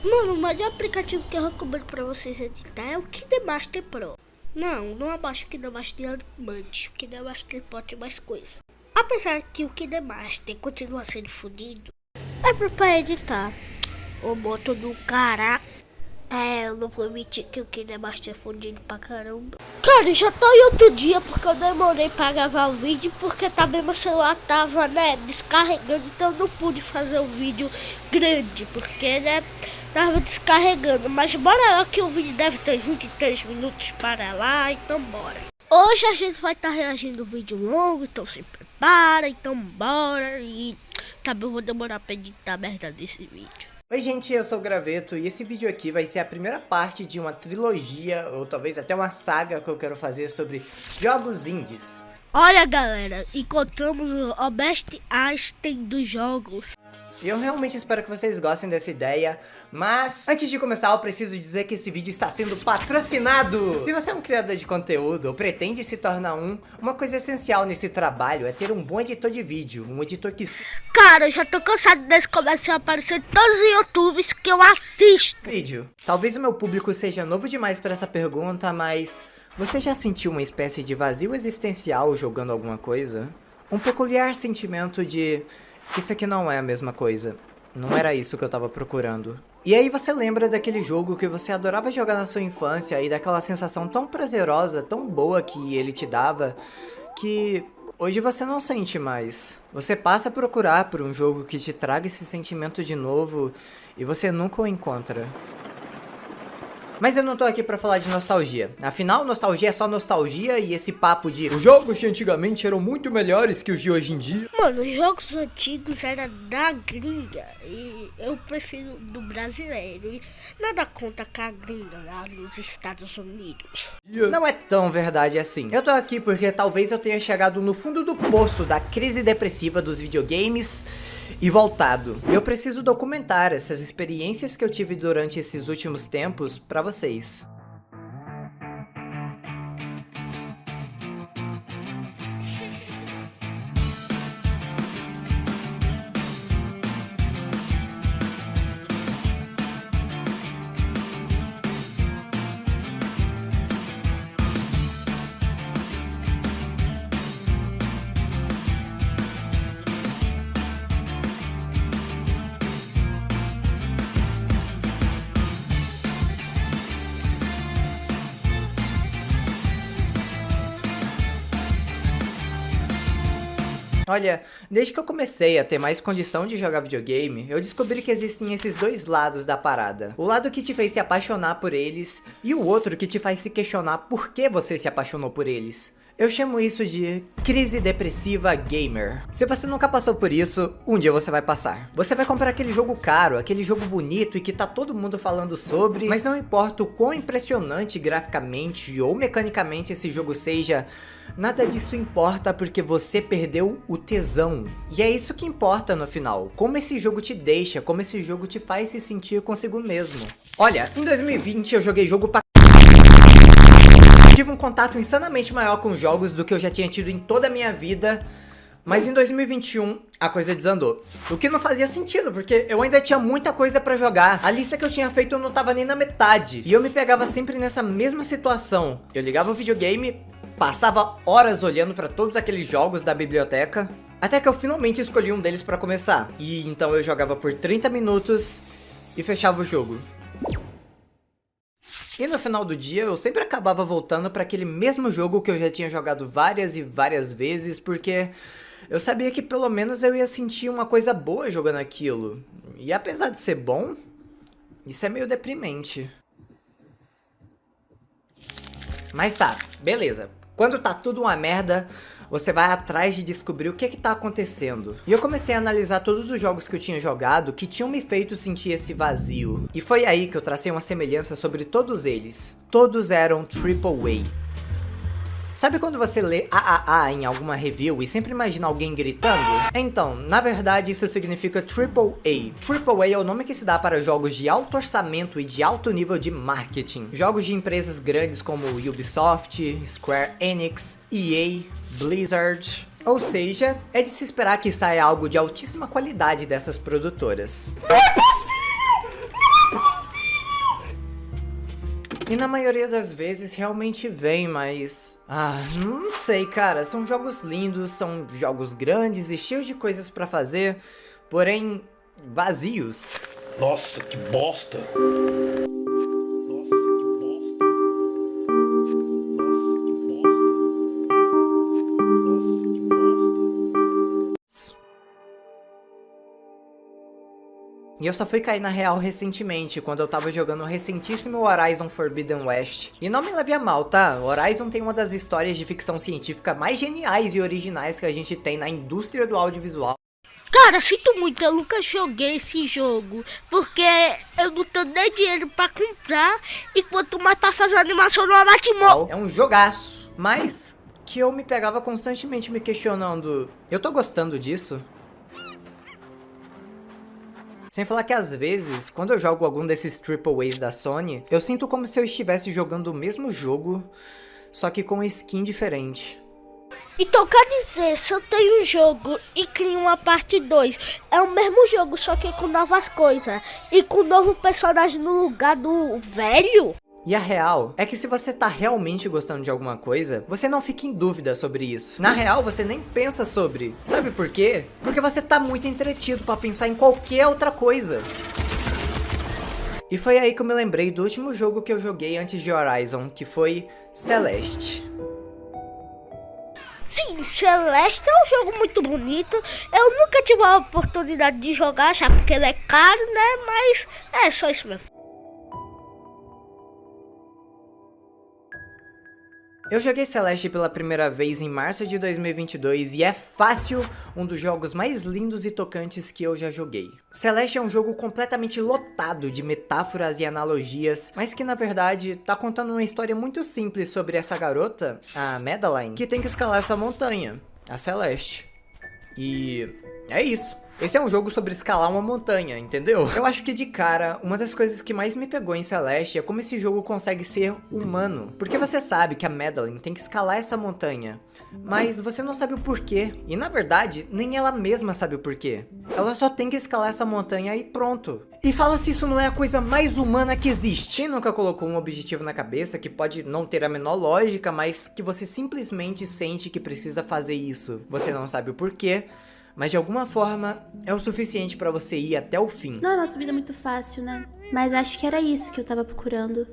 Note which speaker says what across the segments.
Speaker 1: Mano, o melhor aplicativo que eu recomendo pra vocês editar é o KineMaster Pro. Não abaixo o KineMaster Diamante. O KineMaster pode ter mais coisa. Apesar que o KineMaster continua sendo fodido, é pra editar. O moto do caraca. Eu não vou mentir que o KineMaster é fodido pra caramba. Cara, já tô em outro dia porque eu demorei pra gravar o vídeo. Porque também meu celular tava, descarregando. Então eu não pude fazer um vídeo grande. Porque, tava descarregando. Mas bora lá que o vídeo deve ter 23 minutos para lá. Então bora. Hoje a gente vai estar reagindo a um vídeo longo. Então se prepara. Então bora. E também vou demorar pra editar a merda desse vídeo.
Speaker 2: Oi gente, eu sou o Graveto e esse vídeo aqui vai ser a primeira parte de uma trilogia, ou talvez até uma saga que eu quero fazer sobre jogos indies.
Speaker 1: Olha galera, encontramos o Albert Einstein dos jogos.
Speaker 2: E eu realmente espero que vocês gostem dessa ideia, mas antes de começar eu preciso dizer que esse vídeo está sendo patrocinado! Se você é um criador de conteúdo ou pretende se tornar uma coisa essencial nesse trabalho é ter um bom editor de vídeo, um editor que...
Speaker 1: Cara, eu já tô cansado desse começar a aparecer em todos os YouTubes que eu assisto.
Speaker 2: Vídeo. Talvez o meu público seja novo demais para essa pergunta, mas... Você já sentiu uma espécie de vazio existencial jogando alguma coisa? Um peculiar sentimento de... Isso aqui não é a mesma coisa. Não era isso que eu tava procurando. E aí você lembra daquele jogo que você adorava jogar na sua infância e daquela sensação tão prazerosa, tão boa que ele te dava, que hoje você não sente mais. Você passa a procurar por um jogo que te traga esse sentimento de novo e você nunca o encontra. Mas eu não tô aqui pra falar de nostalgia. Afinal, nostalgia é só nostalgia e esse papo de os jogos de antigamente eram muito melhores que os de hoje em dia.
Speaker 1: Mano, os jogos antigos eram da gringa e eu prefiro do brasileiro. E nada contra com a gringa lá nos Estados Unidos.
Speaker 2: Não é tão verdade assim. Eu tô aqui porque talvez eu tenha chegado no fundo do poço da crise depressiva dos videogames e voltado. Eu preciso documentar essas experiências que eu tive durante esses últimos tempos pra vocês. Olha, desde que eu comecei a ter mais condição de jogar videogame, eu descobri que existem esses dois lados da parada. O lado que te fez se apaixonar por eles, e o outro que te faz se questionar por que você se apaixonou por eles. Eu chamo isso de crise depressiva gamer. Se você nunca passou por isso, um dia você vai passar. Você vai comprar aquele jogo caro, aquele jogo bonito e que tá todo mundo falando sobre, mas não importa o quão impressionante graficamente ou mecanicamente esse jogo seja, nada disso importa porque você perdeu o tesão. E é isso que importa no final, como esse jogo te deixa, como esse jogo te faz se sentir consigo mesmo. Olha, em 2020 eu joguei jogo pra... Tive um contato insanamente maior com jogos do que eu já tinha tido em toda a minha vida, mas em 2021 a coisa desandou. O que não fazia sentido, porque eu ainda tinha muita coisa pra jogar. A lista que eu tinha feito eu não tava nem na metade. E eu me pegava sempre nessa mesma situação. Eu ligava o videogame, passava horas olhando pra todos aqueles jogos da biblioteca, até que eu finalmente escolhi um deles pra começar. E então eu jogava por 30 minutos e fechava o jogo. E no final do dia eu sempre acabava voltando para aquele mesmo jogo que eu já tinha jogado várias e várias vezes, porque eu sabia que pelo menos eu ia sentir uma coisa boa jogando aquilo. E apesar de ser bom, isso é meio deprimente. Mas tá, beleza. Quando tá tudo uma merda, você vai atrás de descobrir o que tá acontecendo. E eu comecei a analisar todos os jogos que eu tinha jogado que tinham me feito sentir esse vazio. E foi aí que eu tracei uma semelhança sobre todos eles. Todos eram AAA. Sabe quando você lê AAA em alguma review e sempre imagina alguém gritando? Então, na verdade isso significa AAA. AAA é o nome que se dá para jogos de alto orçamento e de alto nível de marketing. Jogos de empresas grandes como Ubisoft, Square Enix, EA, Blizzard. Ou seja, é de se esperar que saia algo de altíssima qualidade dessas produtoras. Não é possível! Não é possível! E na maioria das vezes realmente vem, mas... não sei, cara. São jogos lindos, são jogos grandes e cheios de coisas pra fazer, porém vazios.
Speaker 3: Nossa, que bosta! Nossa, que bosta! Nossa, que bosta! Nossa, que bosta!
Speaker 2: E eu só fui cair na real recentemente, quando eu tava jogando o recentíssimo Horizon Forbidden West. E não me leve a mal, tá? Horizon tem uma das histórias de ficção científica mais geniais e originais que a gente tem na indústria do audiovisual.
Speaker 1: Cara, sinto muito, eu nunca joguei esse jogo, porque eu não tenho nem dinheiro pra comprar, e quanto mais pra fazer animação no Amatimo.
Speaker 2: É um jogaço, mas que eu me pegava constantemente me questionando, eu tô gostando disso? Sem falar que às vezes, quando eu jogo algum desses Triple A's da Sony, eu sinto como se eu estivesse jogando o mesmo jogo, só que com skin diferente.
Speaker 1: Então quer dizer, se eu tenho um jogo e crio uma parte 2, é o mesmo jogo, só que com novas coisas, e com um novo personagem no lugar do velho?
Speaker 2: E a real é que se você tá realmente gostando de alguma coisa, você não fica em dúvida sobre isso. Na real, você nem pensa sobre. Sabe por quê? Porque você tá muito entretido pra pensar em qualquer outra coisa. E foi aí que eu me lembrei do último jogo que eu joguei antes de Horizon, que foi Celeste.
Speaker 1: Sim, Celeste é um jogo muito bonito. Eu nunca tive a oportunidade de jogar, já porque ele é caro, né? Mas é só isso mesmo.
Speaker 2: Eu joguei Celeste pela primeira vez em março de 2022 e é fácil um dos jogos mais lindos e tocantes que eu já joguei. Celeste é um jogo completamente lotado de metáforas e analogias, mas que na verdade tá contando uma história muito simples sobre essa garota, a Madeline, que tem que escalar essa montanha, a Celeste. E é isso. Esse é um jogo sobre escalar uma montanha, entendeu? Eu acho que de cara, uma das coisas que mais me pegou em Celeste é como esse jogo consegue ser humano. Porque você sabe que a Madeline tem que escalar essa montanha, mas você não sabe o porquê. E na verdade, nem ela mesma sabe o porquê. Ela só tem que escalar essa montanha e pronto. E fala se isso não é a coisa mais humana que existe. Quem nunca colocou um objetivo na cabeça que pode não ter a menor lógica, mas que você simplesmente sente que precisa fazer isso? Você não sabe o porquê, mas de alguma forma é o suficiente pra você ir até o fim.
Speaker 4: Não é uma subida muito fácil, né? Mas acho que era isso que eu tava procurando.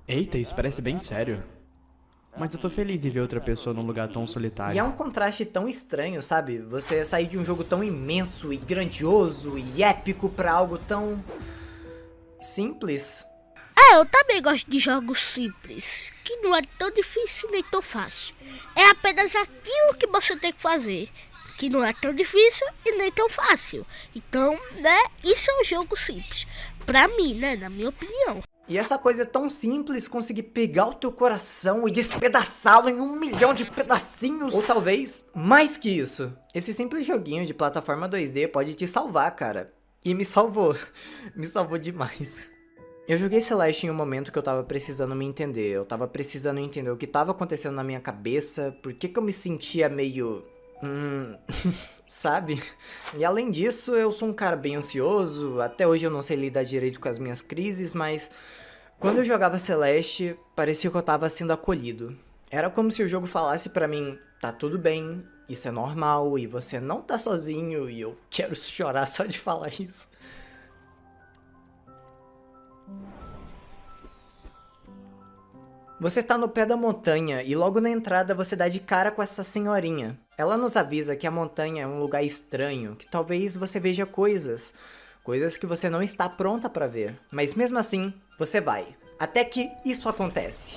Speaker 5: Eita, isso parece bem sério. Mas eu tô feliz em ver outra pessoa num lugar tão solitário.
Speaker 2: E é um contraste tão estranho, sabe? Você sair de um jogo tão imenso e grandioso e épico pra algo tão simples.
Speaker 1: Eu também gosto de jogos simples, que não é tão difícil nem tão fácil. É apenas aquilo que você tem que fazer, que não é tão difícil e nem tão fácil. Então, né, isso é um jogo simples. Pra mim, né, na minha opinião.
Speaker 2: E essa coisa é tão simples, conseguir pegar o teu coração e despedaçá-lo em 1 milhão de pedacinhos. Ou talvez mais que isso. Esse simples joguinho de plataforma 2D pode te salvar, cara. E me salvou. Me salvou demais. Eu joguei Celeste em um momento que eu tava precisando me entender. Eu tava precisando entender o que tava acontecendo na minha cabeça. Por que eu me sentia meio... sabe? E além disso, eu sou um cara bem ansioso. Até hoje eu não sei lidar direito com as minhas crises, mas quando eu jogava Celeste, parecia que eu tava sendo acolhido. Era como se o jogo falasse pra mim: tá tudo bem, isso é normal, e você não tá sozinho. E eu quero chorar só de falar isso. Você tá no pé da montanha e logo na entrada você dá de cara com essa senhorinha. Ela nos avisa que a montanha é um lugar estranho, que talvez você veja coisas que você não está pronta pra ver. Mas mesmo assim, você vai. Até que isso acontece.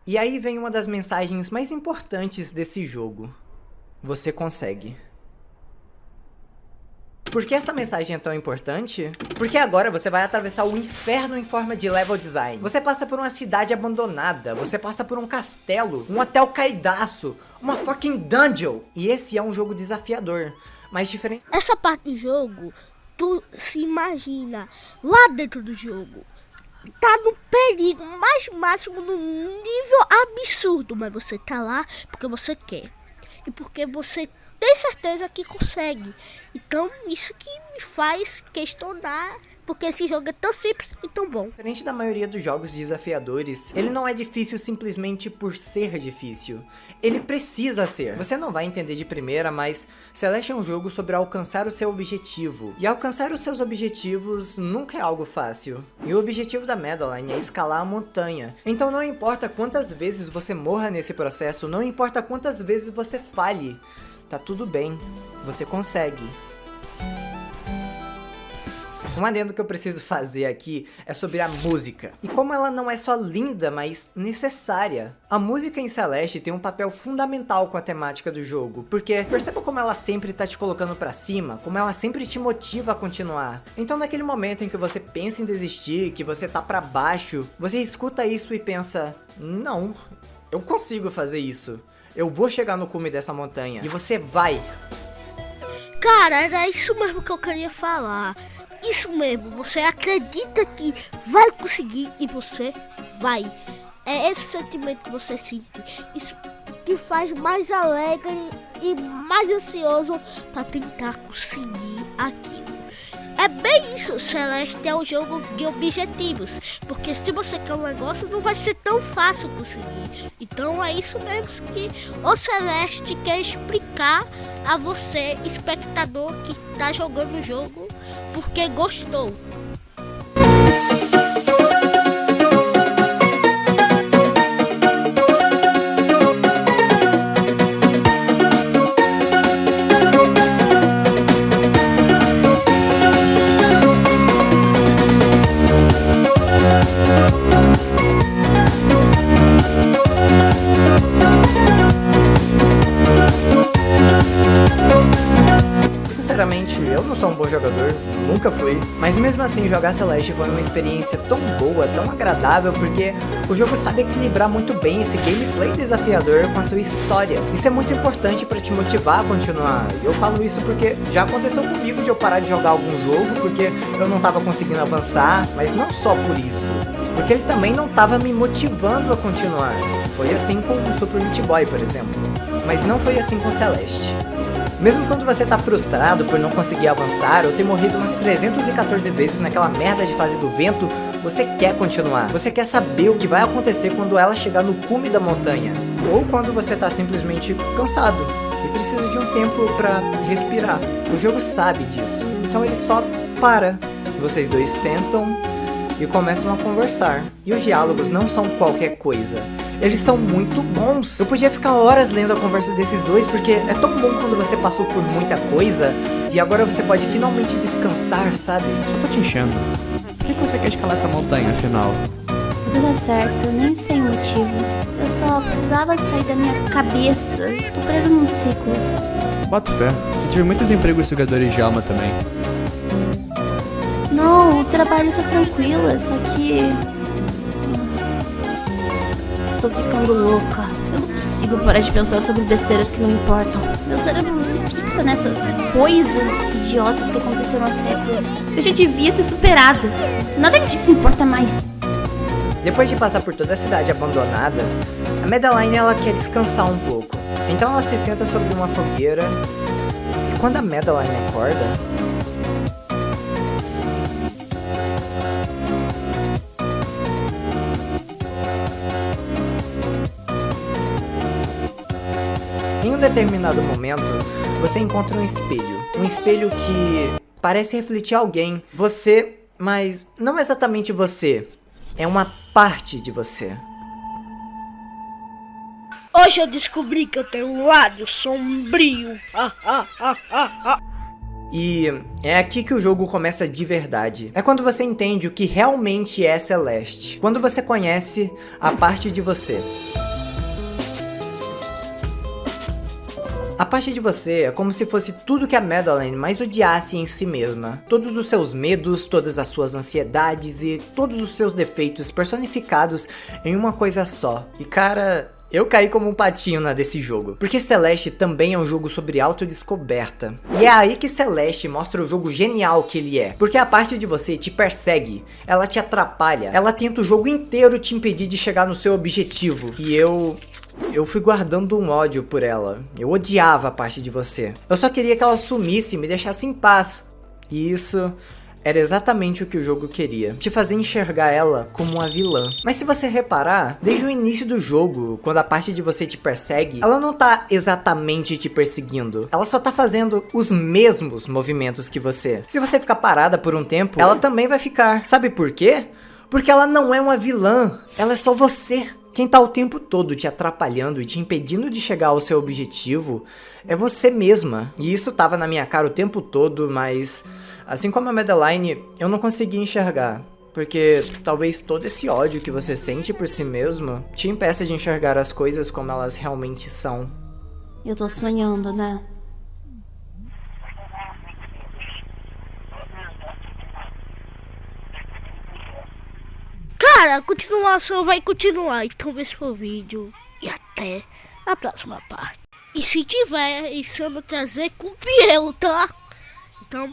Speaker 2: E aí vem uma das mensagens mais importantes desse jogo. Você consegue. Por que essa mensagem é tão importante? Porque agora você vai atravessar o inferno em forma de level design. Você passa por uma cidade abandonada, você passa por um castelo, um hotel caidaço, uma fucking dungeon. E esse é um jogo desafiador, mas diferente.
Speaker 1: Essa parte do jogo, tu se imagina lá dentro do jogo. Tá no perigo mais máximo, no nível absurdo, mas você tá lá porque você quer. E porque você tem certeza que consegue. Então isso que me faz questionar, porque esse jogo é tão simples e tão bom.
Speaker 2: Diferente da maioria dos jogos desafiadores, ele não é difícil simplesmente por ser difícil. Ele precisa ser. Você não vai entender de primeira, mas Celeste é um jogo sobre alcançar o seu objetivo. E alcançar os seus objetivos nunca é algo fácil. E o objetivo da Madeline é escalar a montanha. Então não importa quantas vezes você morra nesse processo, não importa quantas vezes você falhe, tá tudo bem, você consegue. Um adendo que eu preciso fazer aqui é sobre a música. E como ela não é só linda, mas necessária. A música em Celeste tem um papel fundamental com a temática do jogo. Porque perceba como ela sempre tá te colocando pra cima, como ela sempre te motiva a continuar. Então naquele momento em que você pensa em desistir, que você tá pra baixo, você escuta isso e pensa, não, eu consigo fazer isso. Eu vou chegar no cume dessa montanha. E você vai.
Speaker 1: Cara, era isso mesmo que eu queria falar. Isso mesmo, você acredita que vai conseguir e você vai. É esse sentimento que você sente. Isso que faz mais alegre e mais ansioso para tentar conseguir aquilo. É bem isso, Celeste é um jogo de objetivos. Porque se você quer um negócio, não vai ser tão fácil conseguir. Então é isso mesmo que o Celeste quer explicar a você, espectador que está jogando o jogo, porque gostou.
Speaker 2: Sinceramente, eu não sou um bom jogador, nunca fui, mas mesmo assim jogar Celeste foi uma experiência tão boa, tão agradável, porque o jogo sabe equilibrar muito bem esse gameplay desafiador com a sua história. Isso é muito importante para te motivar a continuar. Eu falo isso porque já aconteceu comigo de eu parar de jogar algum jogo porque eu não tava conseguindo avançar, mas não só por isso, porque ele também não tava me motivando a continuar. Foi assim com o Super Meat Boy, por exemplo, mas não foi assim com Celeste. Mesmo quando você tá frustrado por não conseguir avançar ou ter morrido umas 314 vezes naquela merda de fase do vento, você quer continuar. Você quer saber o que vai acontecer quando ela chegar no cume da montanha. Ou quando você tá simplesmente cansado e precisa de um tempo pra respirar. O jogo sabe disso. Então ele só para. Vocês dois sentam e começam a conversar. E os diálogos não são qualquer coisa. Eles são muito bons. Eu podia ficar horas lendo a conversa desses dois, porque é tão bom quando você passou por muita coisa e agora você pode finalmente descansar, sabe?
Speaker 5: Eu tô te enchendo. Por que você quer escalar essa montanha, afinal?
Speaker 4: Tudo dá certo, eu nem sei o motivo. Eu só precisava sair da minha cabeça. Tô presa num ciclo.
Speaker 5: Boto fé. Eu tive muitos empregos sugadores de alma também.
Speaker 4: Não, o trabalho tá tranquilo, é só que... Estou ficando louca. Eu não consigo parar de pensar sobre besteiras que não importam. Meu cérebro se fixa nessas coisas idiotas que aconteceram há séculos. Eu já devia ter superado. Nada disso importa mais.
Speaker 2: Depois de passar por toda a cidade abandonada, a Madeline ela quer descansar um pouco. Então ela se senta sobre uma fogueira e quando a Madeline acorda, em um determinado momento, você encontra um espelho que parece refletir alguém, você, mas não exatamente você, é uma parte de você.
Speaker 1: Hoje eu descobri que eu tenho um lado sombrio.
Speaker 2: E é aqui que o jogo começa de verdade. É quando você entende o que realmente é Celeste. Quando você conhece a parte de você. A parte de você é como se fosse tudo que a Madeline mais odiasse em si mesma. Todos os seus medos, todas as suas ansiedades e todos os seus defeitos personificados em uma coisa só. E cara, eu caí como um patinho desse jogo, porque Celeste também é um jogo sobre autodescoberta. E é aí que Celeste mostra o jogo genial que ele é, porque a parte de você te persegue, ela te atrapalha, ela tenta o jogo inteiro te impedir de chegar no seu objetivo. E eu fui guardando um ódio por ela, eu odiava a parte de você. Eu só queria que ela sumisse e me deixasse em paz. E isso era exatamente o que o jogo queria, te fazer enxergar ela como uma vilã. Mas se você reparar, desde o início do jogo, quando a parte de você te persegue, ela não tá exatamente te perseguindo, ela só tá fazendo os mesmos movimentos que você. Se você ficar parada por um tempo, ela também vai ficar. Sabe por quê? Porque ela não é uma vilã, ela é só você. Quem tá o tempo todo te atrapalhando e te impedindo de chegar ao seu objetivo é você mesma. E isso tava na minha cara o tempo todo, mas assim como a Madeline, eu não consegui enxergar. Porque talvez todo esse ódio que você sente por si mesmo te impeça de enxergar as coisas como elas realmente são.
Speaker 4: Eu tô sonhando, né?
Speaker 1: Cara, a continuação vai continuar. Então esse foi o vídeo. E até a próxima parte. E se tiver, isso eu vou trazer com o Piel, tá? Então...